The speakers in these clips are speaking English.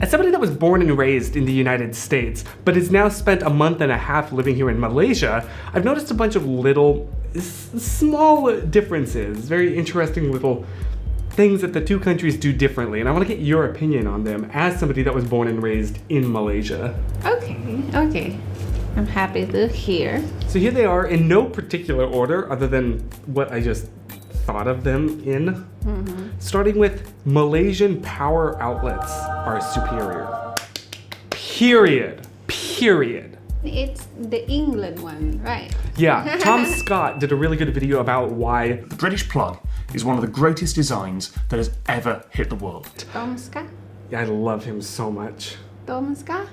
As somebody that was born and raised in the United States, but has now spent a month and a half living here in Malaysia, I've noticed a bunch of little, small differences, very interesting little things that the two countries do differently, and I want to get your opinion on them as somebody that was born and raised in Malaysia. Okay. I'm happy to hear. So here they are in no particular order other than what I just thought of them in. Starting with Malaysian power outlets are superior. Period. It's the England one, right? Yeah, Tom Scott did a really good video about why The British plug is one of the greatest designs that has ever hit the world. Tom Scott? I love him so much. Tom Scott?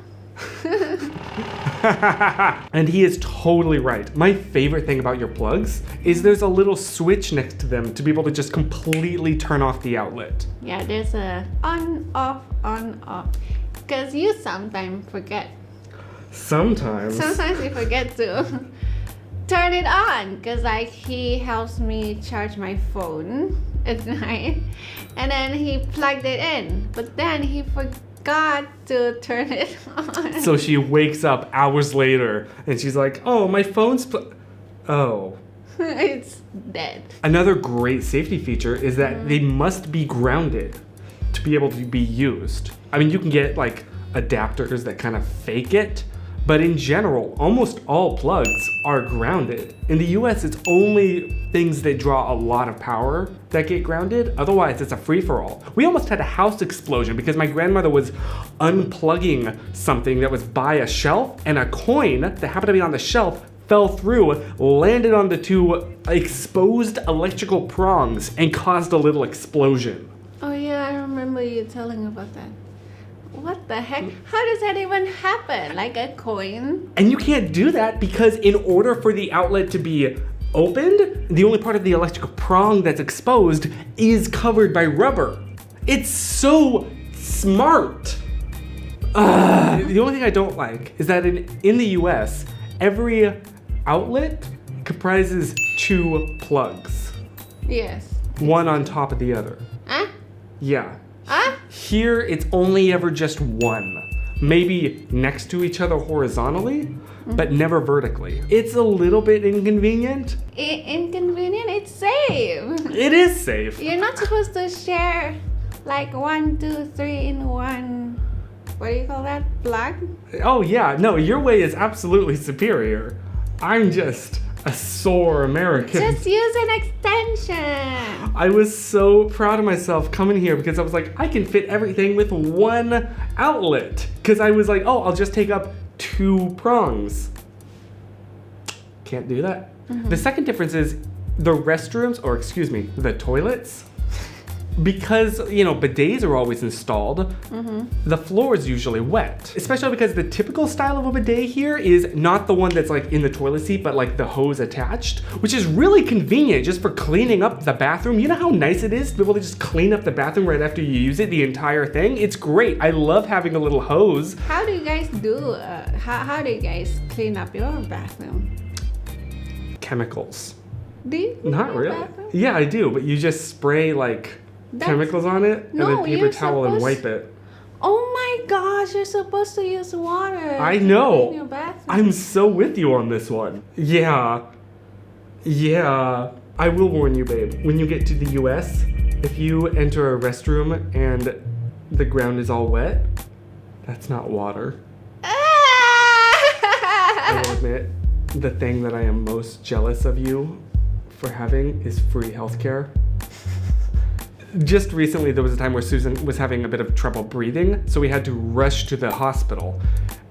And he is totally right. My favorite thing about your plugs is there's a little switch next to them to be able to just completely turn off the outlet. Yeah, there's a on, off. Because you sometimes forget. Sometimes you forget to turn it on. Because like he helps me charge my phone at night. And then he plugged it in. But then he forgot to turn it on. So she wakes up hours later and she's like, oh, my phone's oh. It's dead. Another great safety feature is that they must be grounded to be able to be used. I mean, you can get like adapters that kind of fake it, but in general, almost all plugs are grounded. In the US, it's only things that draw a lot of power that get grounded. Otherwise, it's a free-for-all. We almost had a house explosion because my grandmother was unplugging something that was by a shelf, and a coin that happened to be on the shelf fell through, landed on the two exposed electrical prongs, and caused a little explosion. Oh yeah, I remember you telling about that. What the heck? How does that even happen? Like a coin? And you can't do that because in order for the outlet to be opened, the only part of the electrical prong that's exposed is covered by rubber. It's so smart. The only thing I don't like is that in the US, every outlet comprises two plugs. Yes. One on top of the other. Huh? Yeah. Huh? Here, it's only ever just one. Maybe next to each other horizontally, but never vertically. It's a little bit inconvenient. Inconvenient? It's safe. It is safe. You're not supposed to share like 1, 2, 3 in one. What do you call that? Plug? Oh yeah, no, your way is absolutely superior. I'm just a sore American. Just use an extension. I was so proud of myself coming here because I was like, I can fit everything with one outlet. Because I was like, oh, I'll just take up two prongs. Can't do that. The second difference is the restrooms, or excuse me, the toilets. Because, you know, bidets are always installed, the floor is usually wet. Especially because the typical style of a bidet here is not the one that's like in the toilet seat, but like the hose attached, which is really convenient just for cleaning up the bathroom. You know how nice it is to be able to just clean up the bathroom right after you use it, the entire thing? It's great. I love having a little hose. How do you guys do, how do you guys clean up your bathroom? Chemicals. Do you clean Not your really. bathroom? Yeah, I do, but you just spray like chemicals on it and then paper you're towel and supposed- wipe it. Oh my gosh, you're supposed to use water. I to know. clean your bathroom. I'm so with you on this one. Yeah. I will warn you, babe. When you get to the US, if you enter a restroom and the ground is all wet, that's not water. I will admit, the thing that I am most jealous of you for having is free healthcare. Just recently, there was a time where Susan was having a bit of trouble breathing, so we had to rush to the hospital.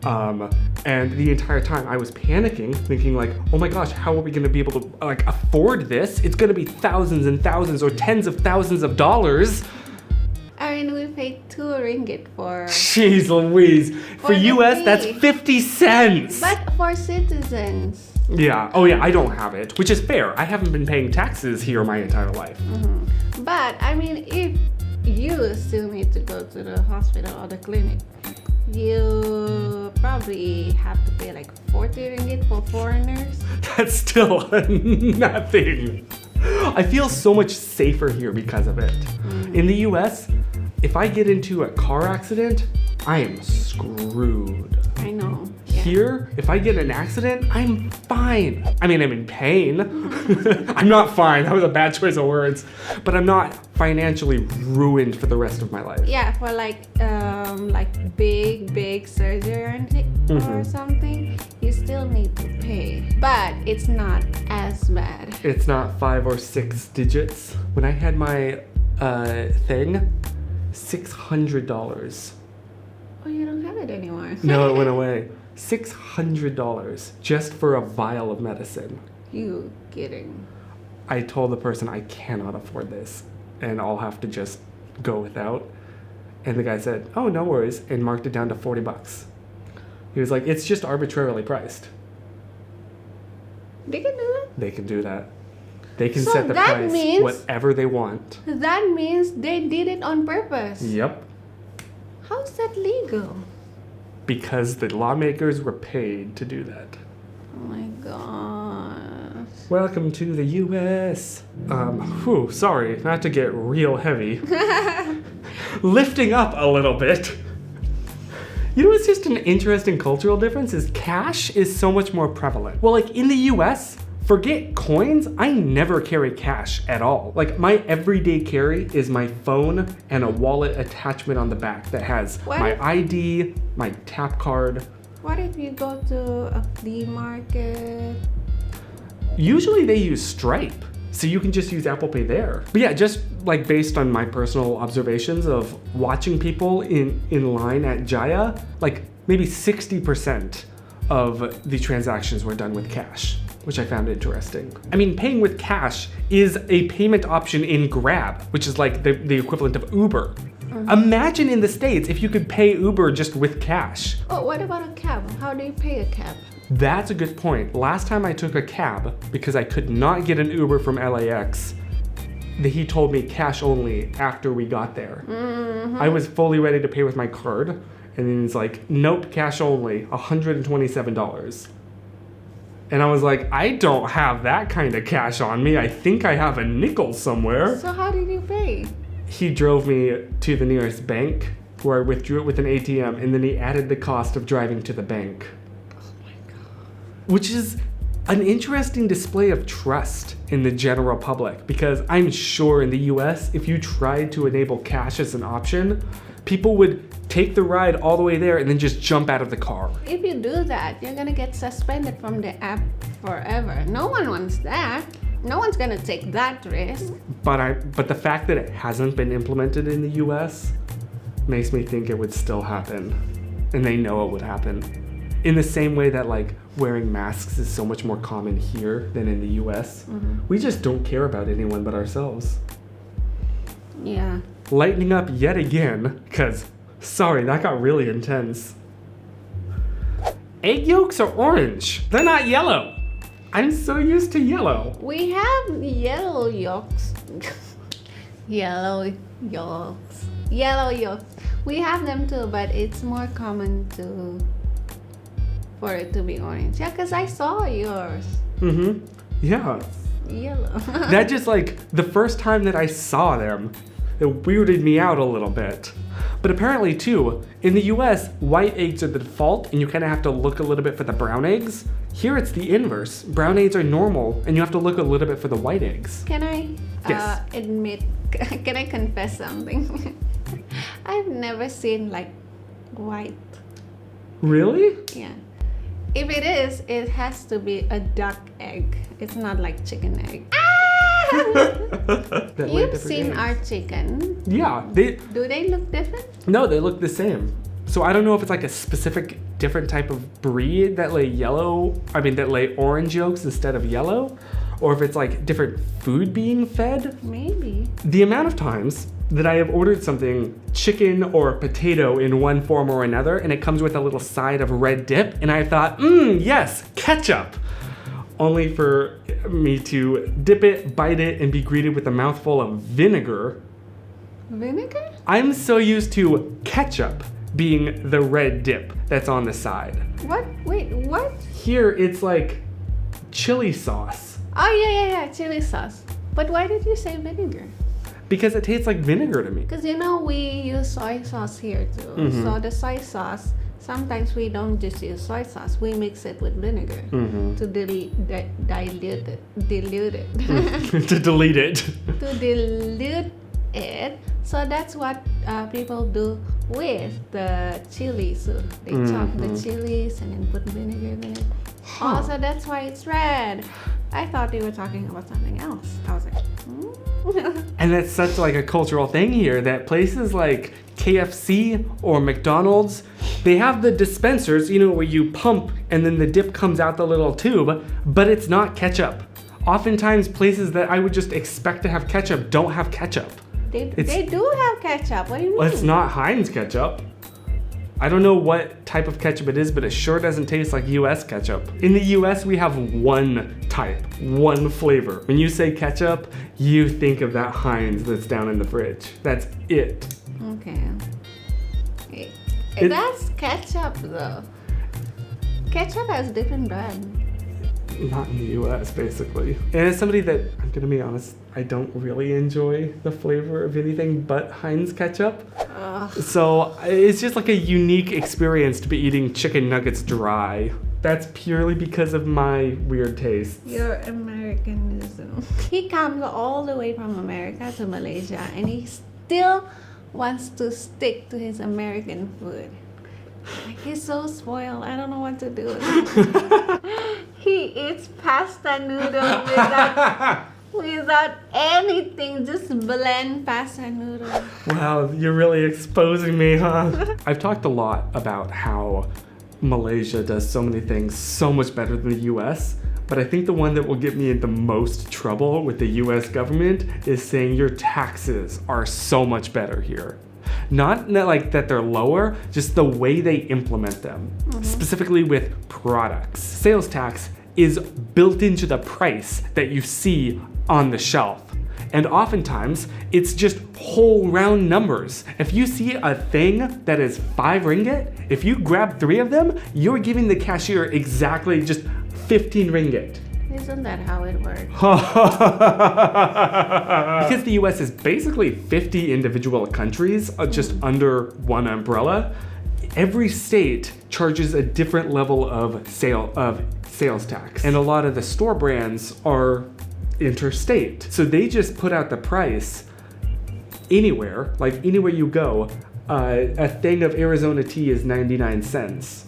And the entire time I was panicking, thinking like, oh my gosh, how are we gonna be able to like afford this? It's gonna be thousands and thousands or tens of thousands of dollars. I mean, we paid 2 ringgit for... Jeez Louise. For the US, fee. that's 50 cents. But for citizens. Yeah, oh yeah, I don't have it, which is fair. I haven't been paying taxes here my entire life. But, I mean, if you still need to go to the hospital or the clinic, you probably have to pay like 40 ringgit for foreigners. That's still nothing. I feel so much safer here because of it. In the US, if I get into a car accident, I am screwed. I know. Yeah. Here, if I get in an accident, I'm fine. I mean, I'm in pain. I'm not fine. That was a bad choice of words. But I'm not financially ruined for the rest of my life. Yeah, for like big surgery or something, you still need to pay. But it's not as bad. It's not 5 or 6 digits. When I had my thing, $600. Oh, you don't have it anymore. No, it went away. $600 just for a vial of medicine. You kidding? I told the person I cannot afford this and I'll have to just go without. And the guy said, oh, no worries, and marked it down to $40. He was like, it's just arbitrarily priced. They can do that? They can do that. They can So set the that price means- whatever they want. That means they did it on purpose. Yep. How's that legal? Because the lawmakers were paid to do that. Oh my gosh. Welcome to the U.S. Sorry, not to get real heavy. Lifting up a little bit. You know what's just an interesting cultural difference is cash is so much more prevalent. Well, like in the U.S., forget coins, I never carry cash at all. Like my everyday carry is my phone and a wallet attachment on the back that has What? my ID, my tap card. What if you go to a flea market? Usually they use Stripe, so you can just use Apple Pay there. But yeah, just like based on my personal observations of watching people in line at Jaya, like maybe 60% of the transactions were done with cash, which I found interesting. I mean, paying with cash is a payment option in Grab, which is like the equivalent of Uber. Imagine in the States if you could pay Uber just with cash. Oh, what about a cab? How do you pay a cab? That's a good point. Last time I took a cab, because I could not get an Uber from LAX, he told me cash only after we got there. I was fully ready to pay with my card, and then he's like, nope, cash only, $127. And I was like, I don't have that kind of cash on me. I think I have a nickel somewhere. So how did you pay? He drove me to the nearest bank, where I withdrew it with an ATM, and then he added the cost of driving to the bank. Which is an interesting display of trust in the general public, because I'm sure in the US, if you tried to enable cash as an option, people would take the ride all the way there and then just jump out of the car. If you do that, you're gonna get suspended from the app forever. No one wants that. No one's gonna take that risk. But the fact that it hasn't been implemented in the US makes me think it would still happen. And they know it would happen. In the same way that like wearing masks is so much more common here than in the US. We just don't care about anyone but ourselves. Yeah. Lightening up yet again, because, sorry, that got really intense. Egg yolks are orange. They're not yellow. I'm so used to yellow. We have yellow yolks. Yellow yolks. Yellow yolks. We have them too, but it's more common for it to be orange. Yeah, because I saw yours. Yeah. Yellow. That just like, the first time that I saw them, it weirded me out a little bit. But apparently too, in the US, white eggs are the default and you kind of have to look a little bit for the brown eggs. Here it's the inverse. Brown eggs are normal and you have to look a little bit for the white eggs. Can I Yes. can I confess something? I've never seen like white. Really? Yeah. If it is, it has to be a duck egg. It's not like chicken egg. That lay You've different seen eggs. our chicken. Yeah, Do they look different? no, they look the same. So I don't know if it's like a specific different type of breed that lay orange yolks instead of yellow, or if it's like different food being fed. Maybe. The amount of times that I have ordered something, chicken or potato in one form or another, and it comes with a little side of red dip, and I thought, yes, ketchup. Only for me to dip it, bite it, and be greeted with a mouthful of vinegar. Vinegar? I'm so used to ketchup being the red dip that's on the side. What? Wait, what? Here it's like chili sauce. Oh, yeah, chili sauce. But why did you say vinegar? because it tastes like vinegar to me. Because we use soy sauce here too. Mm-hmm. So the soy sauce, sometimes we don't just use soy sauce. We mix it with vinegar Mm-hmm. to dilute it. To delete it. To dilute it. So that's what people do with the chilies. So they chop the chilies and then put vinegar in it. Huh. Oh, so that's why it's red. I thought they were talking about something else. I was like, And it's such like a cultural thing here that places like KFC or McDonald's, they have the dispensers, where you pump and then the dip comes out the little tube, but it's not ketchup. Oftentimes places that I would just expect to have ketchup don't have ketchup. They do have ketchup. What do you mean? Well, it's not Heinz ketchup. I don't know what type of ketchup it is, but it sure doesn't taste like US ketchup. In the US, we have one type, one flavor. When you say ketchup, you think of that Heinz that's down in the fridge. That's it. Okay. That's ketchup though. Ketchup has different brand. Not in the US, basically. And as somebody that, I'm gonna be honest, I don't really enjoy the flavor of anything but Heinz ketchup. Ugh. So it's just like a unique experience to be eating chicken nuggets dry. That's purely because of my weird tastes. Your Americanism. He comes all the way from America to Malaysia and he still wants to stick to his American food. Like, he's so spoiled. I don't know what to do with him. He eats pasta noodle without anything, just blend pasta noodle. Wow, you're really exposing me, huh? I've talked a lot about how Malaysia does so many things so much better than the US, but I think the one that will get me in the most trouble with the US government is saying your taxes are so much better here. Not like that they're lower, just the way they implement them, specifically with products. Sales tax is built into the price that you see on the shelf. And oftentimes, it's just whole round numbers. If you see a thing that is 5 ringgit, if you grab 3 of them, you're giving the cashier exactly just 15 ringgit. Isn't that how it works? Because the US is basically 50 individual countries just under one umbrella, every state charges a different level of sales tax. And a lot of the store brands are interstate. So they just put out the price anywhere, like anywhere you go. A thing of Arizona tea is 99 cents.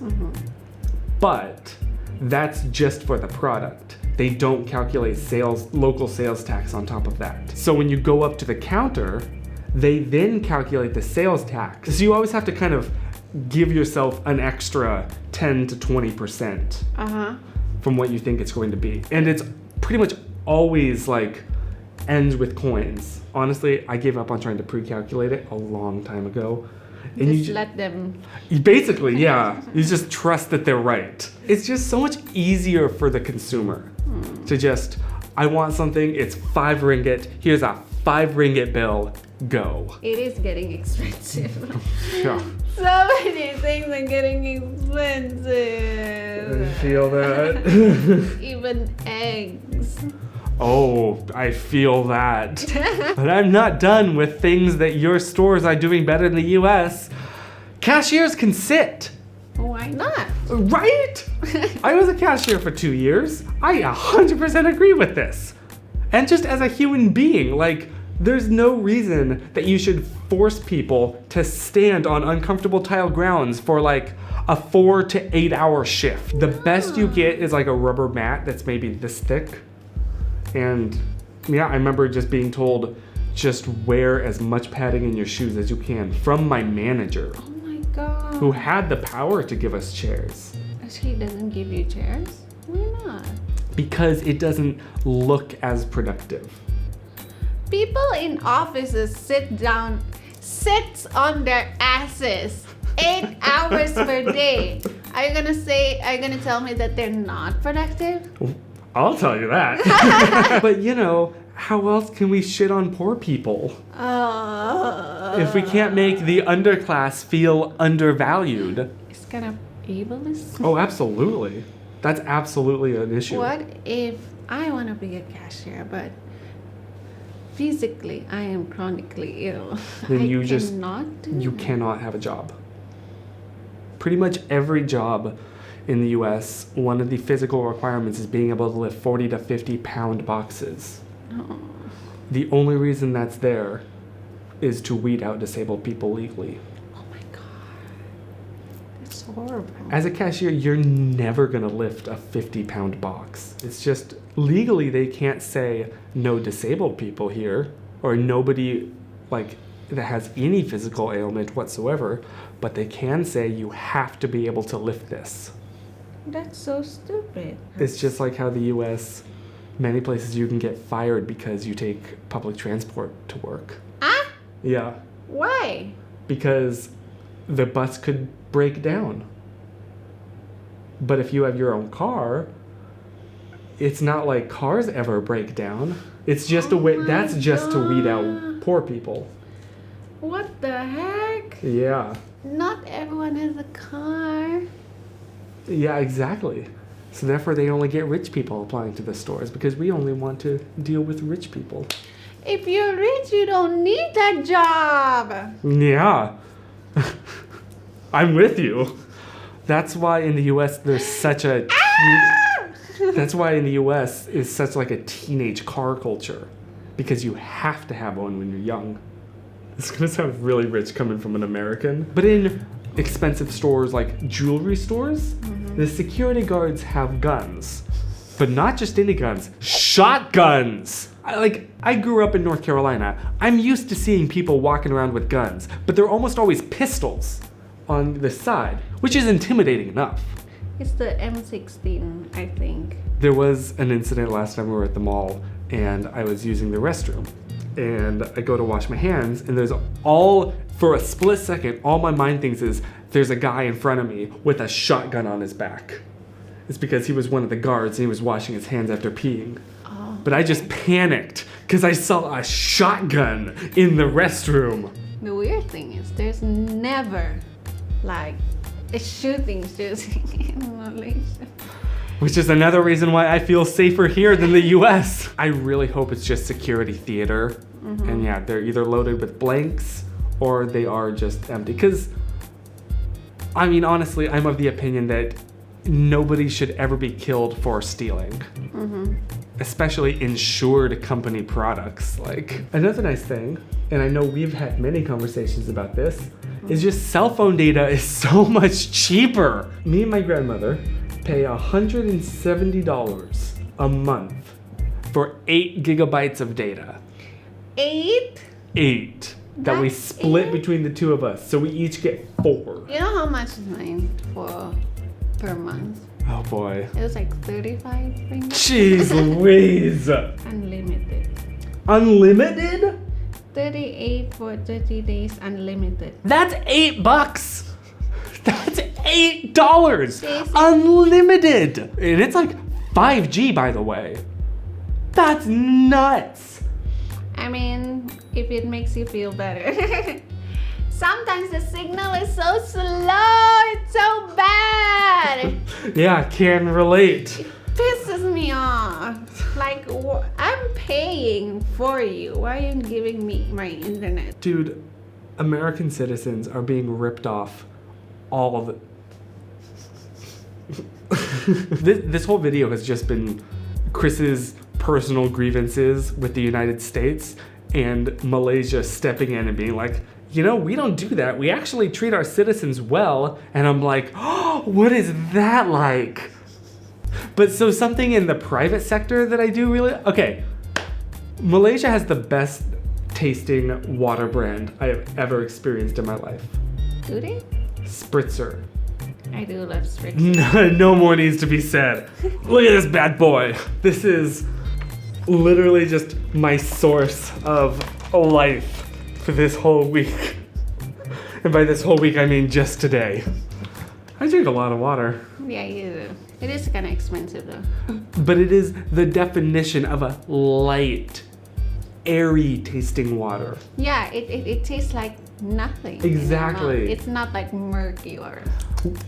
But that's just for the product. They don't calculate local sales tax on top of that. So when you go up to the counter, they then calculate the sales tax. So you always have to kind of give yourself an extra 10 to 20% from what you think it's going to be. And it's pretty much always like ends with coins. Honestly, I gave up on trying to pre-calculate it a long time ago. And Just let them. Basically, yeah. You just trust that they're right. It's just so much easier for the consumer to just, I want something, it's 5 ringgit, here's a 5 ringgit bill, go. It is getting expensive. Yeah. So many things are getting expensive. I feel that. Even eggs. Oh, I feel that. But I'm not done with things that your stores are doing better than the US. Cashiers can sit. Why not? Right? I was a cashier for 2 years. I 100% agree with this. And just as a human being, like, there's no reason that you should force people to stand on uncomfortable tile grounds for like a 4 to 8 hour shift. The best you get is like a rubber mat that's maybe this thick. And yeah, I remember just being told, just wear as much padding in your shoes as you can from my manager. Oh my god. Who had the power to give us chairs. She doesn't give you chairs? Why not? Because it doesn't look as productive. People in offices sit on their asses 8 hours per day. Are you gonna tell me that they're not productive? I'll tell you that. But how else can we shit on poor people? If we can't make the underclass feel undervalued. It's kind of ableist. Oh, absolutely. That's absolutely an issue. What if I want to be a cashier, but physically I am chronically ill, Then I you just- cannot do You that. cannot have a job. Pretty much every job in the US, one of the physical requirements is being able to lift 40 to 50 pound boxes. Oh. The only reason that's there is to weed out disabled people legally. Oh my god. That's horrible. As a cashier, you're never gonna lift a 50-pound box. It's just legally they can't say no disabled people here or nobody like that has any physical ailment whatsoever, but they can say you have to be able to lift this. That's so stupid. It's just like how the US, many places you can get fired because you take public transport to work. Ah? Yeah, Why? because the bus could break down. But if you have your own car, it's not like cars ever break down. It's just a way, Oh my that's just to weed out God. poor people. What the heck? Yeah. Not everyone has a car. Yeah, exactly. So therefore they only get rich people applying to the stores because we only want to deal with rich people. If you're rich, you don't need that job. Yeah. I'm with you. That's why in the US there's such a that's why in the US is such like a teenage car culture because you have to have one when you're young. It's gonna sound really rich coming from an American. But in expensive stores like jewelry stores, the security guards have guns. But not just any guns, shotguns! I grew up in North Carolina. I'm used to seeing people walking around with guns, but they're almost always pistols on the side, which is intimidating enough. It's the M16, I think. There was an incident last time we were at the mall and I was using the restroom and I go to wash my hands and for a split second, all my mind thinks is there's a guy in front of me with a shotgun on his back. It's because he was one of the guards and he was washing his hands after peeing. Oh. But I just panicked because I saw a shotgun in the restroom. The weird thing is there's never like a shooting in Malaysia. Which is another reason why I feel safer here than the US. I really hope it's just security theater. And yeah, they're either loaded with blanks or they are just empty. Because, I mean, honestly, I'm of the opinion that nobody should ever be killed for stealing. Especially insured company products. Like, another nice thing, and I know we've had many conversations about this, is just cell phone data is so much cheaper. Me and my grandmother pay $170 a month for 8 gigabytes of data. 8? 8 that we That's split 8? between the two of us, so we each get 4. You know how much is mine per month? Oh boy. It was like 35 ringgit. Jeez Louise. Unlimited. Unlimited? 38 for 30 days unlimited. That's $8. That's $8. Seriously? Unlimited. And it's like 5G, by the way. That's nuts. I mean, if it makes you feel better. Sometimes the signal is so slow, it's so bad. Yeah, can relate. It pisses me off. Like, I'm paying for you. Why are you giving me my internet? Dude, American citizens are being ripped off all of it. This whole video has just been Chris's personal grievances with the United States and Malaysia stepping in and being like, you know, we don't do that. We actually treat our citizens well. And I'm like, oh, what is that like? But so something in the private sector that I do really, okay. Malaysia has the best tasting water brand I have ever experienced in my life. Do they? Spritzer. I do love Spritzer. No more needs to be said. Look at this bad boy. This is literally just my source of life for this whole week. And by this whole week, I mean just today. I drink a lot of water. Yeah, you do. It is kind of expensive though. But it is the definition of a light, airy tasting water. Yeah, it tastes like nothing. in your Exactly. mouth. It's not like murky or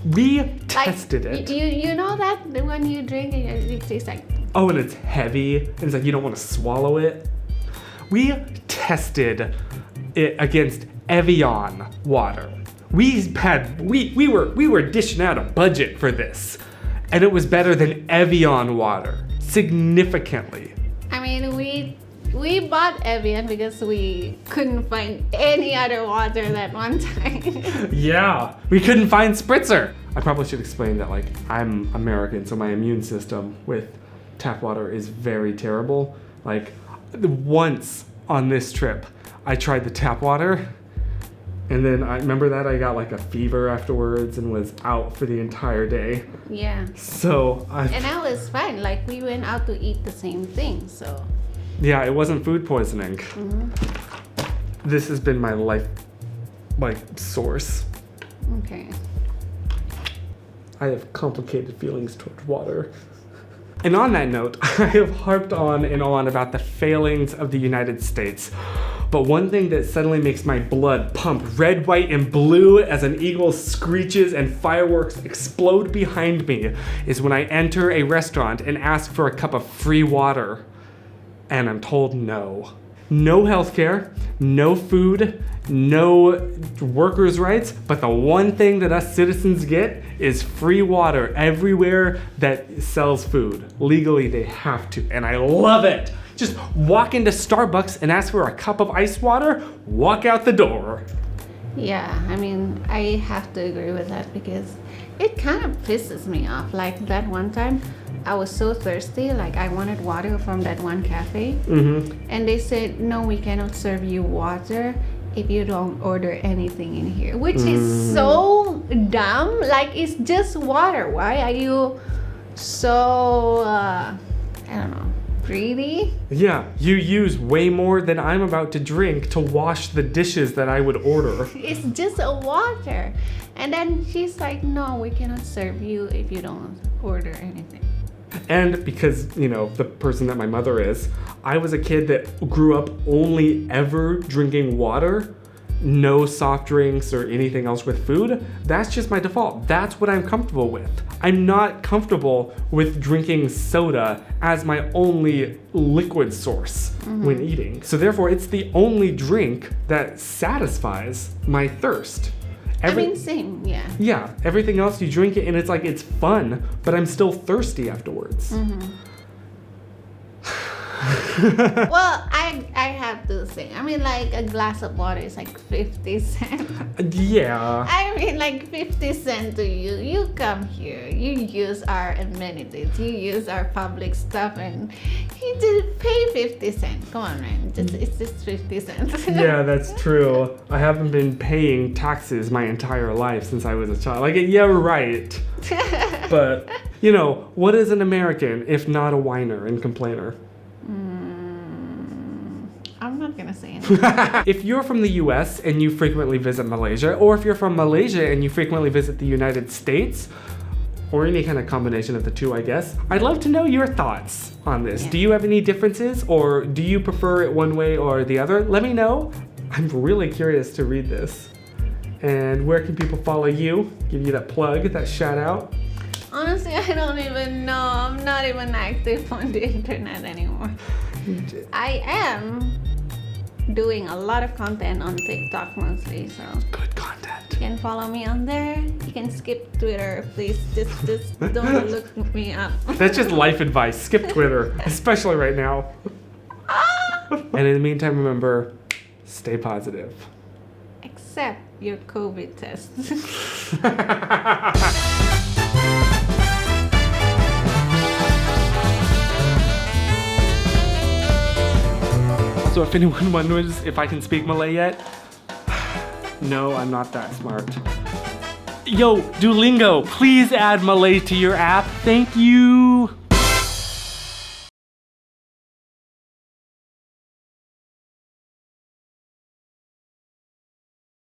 We like, tested it. You know that when you drink it tastes like Oh, and it's heavy, and it's like you don't want to swallow it. We tested it against Evian water. We were dishing out a budget for this, and it was better than Evian water, significantly. I mean, we bought Evian because we couldn't find any other water that one time. Yeah, we couldn't find spritzer. I probably should explain that, like, I'm American, so my immune system with tap water is very terrible. Like, once on this trip, I tried the tap water, and then I remember that I got like a fever afterwards and was out for the entire day. Yeah. So And that was fine. Like, we went out to eat the same thing, so. Yeah, it wasn't food poisoning. This has been my life, like, source. Okay. I have complicated feelings towards water. And on that note, I have harped on and on about the failings of the United States. But one thing that suddenly makes my blood pump red, white, and blue as an eagle screeches and fireworks explode behind me is when I enter a restaurant and ask for a cup of free water. And I'm told no. No healthcare, no food, no workers' rights, but the one thing that us citizens get is free water everywhere that sells food. Legally, they have to, and I love it. Just walk into Starbucks and ask for a cup of ice water, walk out the door. Yeah, I mean, I have to agree with that because it kind of pisses me off. Like that one time, I was so thirsty, like I wanted water from that one cafe. And they said, no, we cannot serve you water if you don't order anything in here, which is so dumb. Like, it's just water. Why are you so, I don't know, greedy? Yeah, you use way more than I'm about to drink to wash the dishes that I would order. It's just a water. And then she's like, no, we cannot serve you if you don't order anything. And because, you know, the person that my mother is, I was a kid that grew up only ever drinking water, no soft drinks or anything else with food. That's just my default. That's what I'm comfortable with. I'm not comfortable with drinking soda as my only liquid source when eating. So therefore, it's the only drink that satisfies my thirst. I mean, same, yeah. Yeah, everything else you drink it and it's like, it's fun, but I'm still thirsty afterwards. Well, I have to say, I mean, like a glass of water is like 50 cents. Yeah. I mean, like 50 cents to you. You come here, you use our amenities, you use our public stuff, and you just pay 50 cents. Come on, man. It's just 50 cents. Yeah, that's true. I haven't been paying taxes my entire life since I was a child. Like, yeah, right. But, you know, what is an American if not a whiner and complainer? I'm not gonna say anything. If you're from the US and you frequently visit Malaysia, or if you're from Malaysia and you frequently visit the United States, or any kind of combination of the two, I guess, I'd love to know your thoughts on this. Yeah. Do you have any differences, or do you prefer it one way or the other? Let me know. I'm really curious to read this. And where can people follow you? Give you that plug, that shout out. Honestly, I don't even know. I'm not even active on the internet anymore. I am doing a lot of content on TikTok mostly, so Good content. you can follow me on there. You can skip Twitter, please. Just don't look me up. That's just life advice. Skip Twitter, especially right now. And in the meantime, remember, stay positive. Except your COVID test. So if anyone wonders if I can speak Malay yet, no, I'm not that smart. Yo, Duolingo, please add Malay to your app. Thank you.